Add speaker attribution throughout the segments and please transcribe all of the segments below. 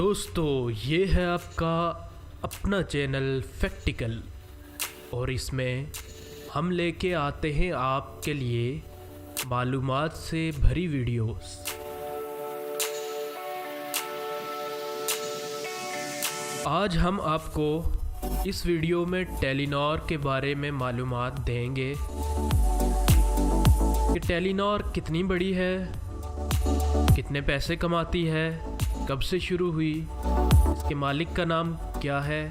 Speaker 1: دوستو یہ ہے آپ کا اپنا چینل فیکٹیکل اور اس میں ہم لے کے آتے ہیں آپ کے لیے معلومات سے بھری ویڈیوز۔ آج ہم آپ کو اس ویڈیو میں ٹیلی نار کے بارے میں معلومات دیں گے کہ ٹیلی نار کتنی بڑی ہے، کتنے پیسے کماتی ہے، کب سے شروع ہوئی، اس کے مالک کا نام کیا ہے،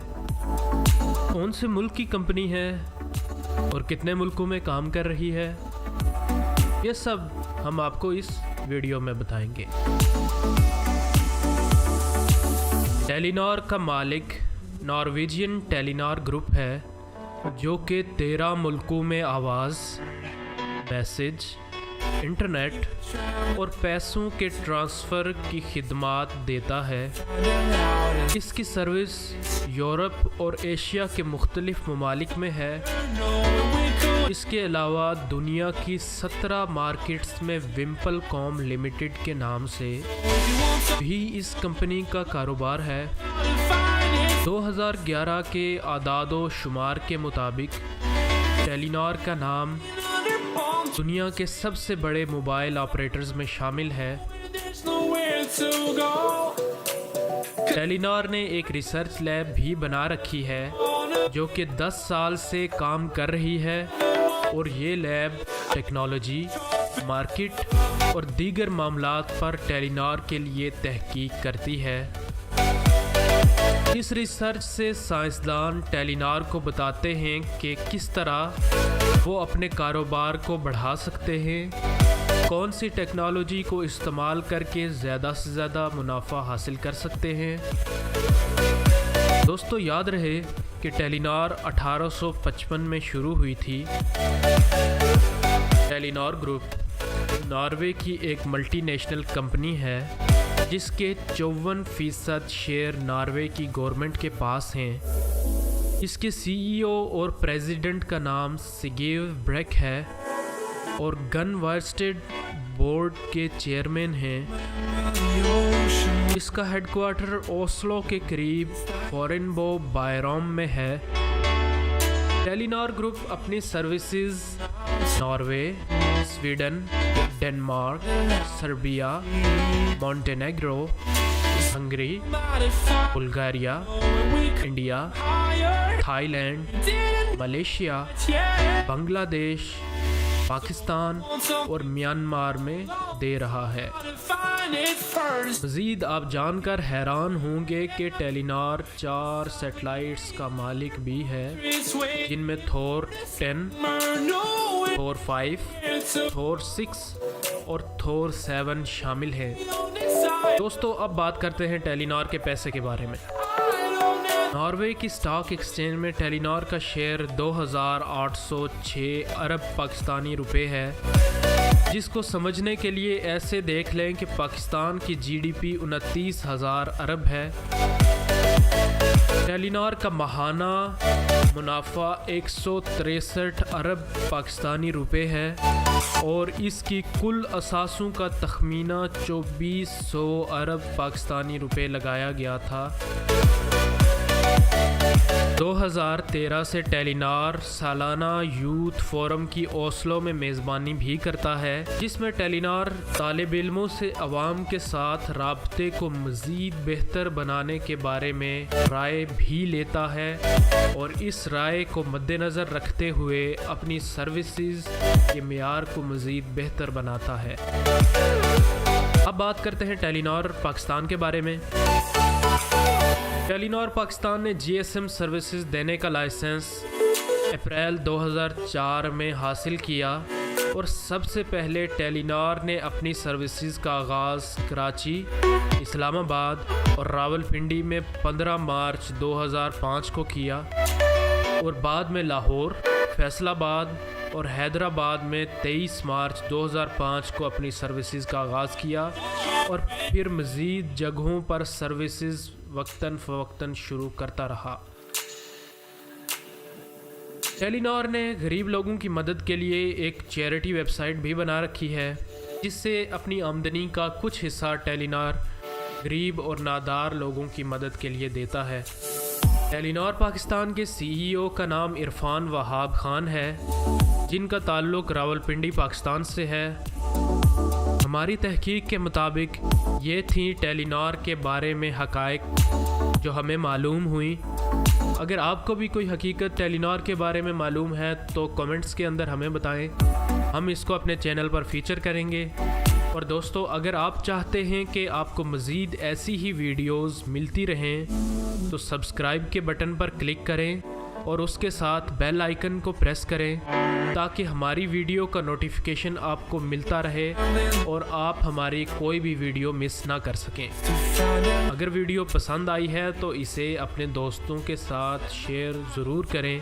Speaker 1: کون سے ملک کی کمپنی ہے اور کتنے ملکوں میں کام کر رہی ہے، یہ سب ہم آپ کو اس ویڈیو میں بتائیں گے۔ ٹیلی نار کا مالک نارویجین ٹیلی نار گروپ ہے جو کہ 13 ملکوں میں آواز، میسج، انٹرنیٹ اور پیسوں کے ٹرانسفر کی خدمات دیتا ہے۔ اس کی سروس یورپ اور ایشیا کے مختلف ممالک میں ہے۔ اس کے علاوہ دنیا کی 17 مارکیٹس میں ومپل کام لمیٹڈ کے نام سے بھی اس کمپنی کا کاروبار ہے۔ 2011 کے اعداد و شمار کے مطابق ٹیلی نار کا نام دنیا کے سب سے بڑے موبائل آپریٹرز میں شامل ہے۔ ٹیلی نار نے ایک ریسرچ لیب بھی بنا رکھی ہے جو کہ 10 سال سے کام کر رہی ہے اور یہ لیب ٹیکنالوجی، مارکیٹ اور دیگر معاملات پر ٹیلی نار کے لیے تحقیق کرتی ہے۔ اس ریسرچ سے سائنسدان ٹیلی نار کو بتاتے ہیں کہ کس طرح وہ اپنے کاروبار کو بڑھا سکتے ہیں، کون سی ٹیکنالوجی کو استعمال کر کے زیادہ سے زیادہ منافع حاصل کر سکتے ہیں۔ دوستو یاد رہے کہ ٹیلی نار 1855 میں شروع ہوئی تھی۔ ٹیلی نار گروپ ناروے کی ایک ملٹی نیشنل کمپنی ہے جس کے 54% شیئر ناروے کی گورنمنٹ کے پاس ہیں۔ اس کے سی ای او اور پریزیڈنٹ کا نام سیگیو بریک ہے اور گن وائرسٹیڈ بورڈ کے چیئرمین ہیں۔ اس کا ہیڈ کوارٹر اوسلو کے قریب فورنبو بائروم میں ہے۔ ٹیلی نار گروپ اپنی services Norway, Sweden, Denmark, Serbia, Montenegro, Hungary, بلغاریہ، India, Thailand, Malaysia, Bangladesh, Pakistan اور میانمار میں دے رہا ہے۔ مزید آپ جان کر حیران ہوں گے کہ ٹیلی نار 4 سیٹلائٹس کا مالک بھی ہے جن میں تھور 10، تھور 5، تھور 6 اور تھور 7 شامل ہیں۔ دوستو اب بات کرتے ہیں ٹیلی نار کے پیسے کے بارے میں۔ ناروے کی سٹاک ایکسچینج میں ٹیلی نار کا شیئر 2806 ارب پاکستانی روپے ہے، جس کو سمجھنے کے لیے ایسے دیکھ لیں کہ پاکستان کی جی ڈی پی 29,000 ارب ہے۔ ٹیلی نار کا ماہانہ منافع 163 ارب پاکستانی روپے ہے اور اس کی کل اثاثوں کا تخمینہ 2400 ارب پاکستانی روپے لگایا گیا تھا۔ 2013 سے ٹیلی نار سالانہ یوتھ فورم کی اوسلو میں میزبانی بھی کرتا ہے، جس میں ٹیلی نار طالب علموں سے عوام کے ساتھ رابطے کو مزید بہتر بنانے کے بارے میں رائے بھی لیتا ہے اور اس رائے کو مد نظر رکھتے ہوئے اپنی سروسز کے معیار کو مزید بہتر بناتا ہے۔ اب بات کرتے ہیں ٹیلی نار پاکستان کے بارے میں۔ ٹیلی نار پاکستان نے جی ایس ایم سروسز دینے کا لائسنس اپریل 2004 میں حاصل کیا اور سب سے پہلے ٹیلی نار نے اپنی سروسز کا آغاز کراچی، اسلام آباد اور راولپنڈی میں 15 مارچ 2005 کو کیا اور بعد میں لاہور، فیصل آباد اور حیدرآباد میں 23 مارچ 2005 کو اپنی سروسز کا آغاز کیا اور پھر مزید جگہوں پر سروسز وقتاً فوقتاً شروع کرتا رہا۔ ٹیلی نار نے غریب لوگوں کی مدد کے لیے ایک چیریٹی ویب سائٹ بھی بنا رکھی ہے جس سے اپنی آمدنی کا کچھ حصہ ٹیلی نار غریب اور نادار لوگوں کی مدد کے لیے دیتا ہے۔ ٹیلی نار پاکستان کے CEO کا نام عرفان وہاب خان ہے، جن کا تعلق راولپنڈی پاکستان سے ہے۔ ہماری تحقیق کے مطابق یہ تھیں ٹیلی نار کے بارے میں حقائق جو ہمیں معلوم ہوئیں۔ اگر آپ کو بھی کوئی حقیقت ٹیلی نار کے بارے میں معلوم ہے تو کمنٹس کے اندر ہمیں بتائیں، ہم اس کو اپنے چینل پر فیچر کریں گے۔ اور دوستو، اگر آپ چاہتے ہیں کہ آپ کو مزید ایسی ہی ویڈیوز ملتی رہیں تو سبسکرائب کے بٹن پر کلک کریں اور اس کے ساتھ بیل آئیکن کو پریس کریں تاکہ ہماری ویڈیو کا نوٹیفیکیشن آپ کو ملتا رہے اور آپ ہماری کوئی بھی ویڈیو مس نہ کر سکیں۔ اگر ویڈیو پسند آئی ہے تو اسے اپنے دوستوں کے ساتھ شیئر ضرور کریں۔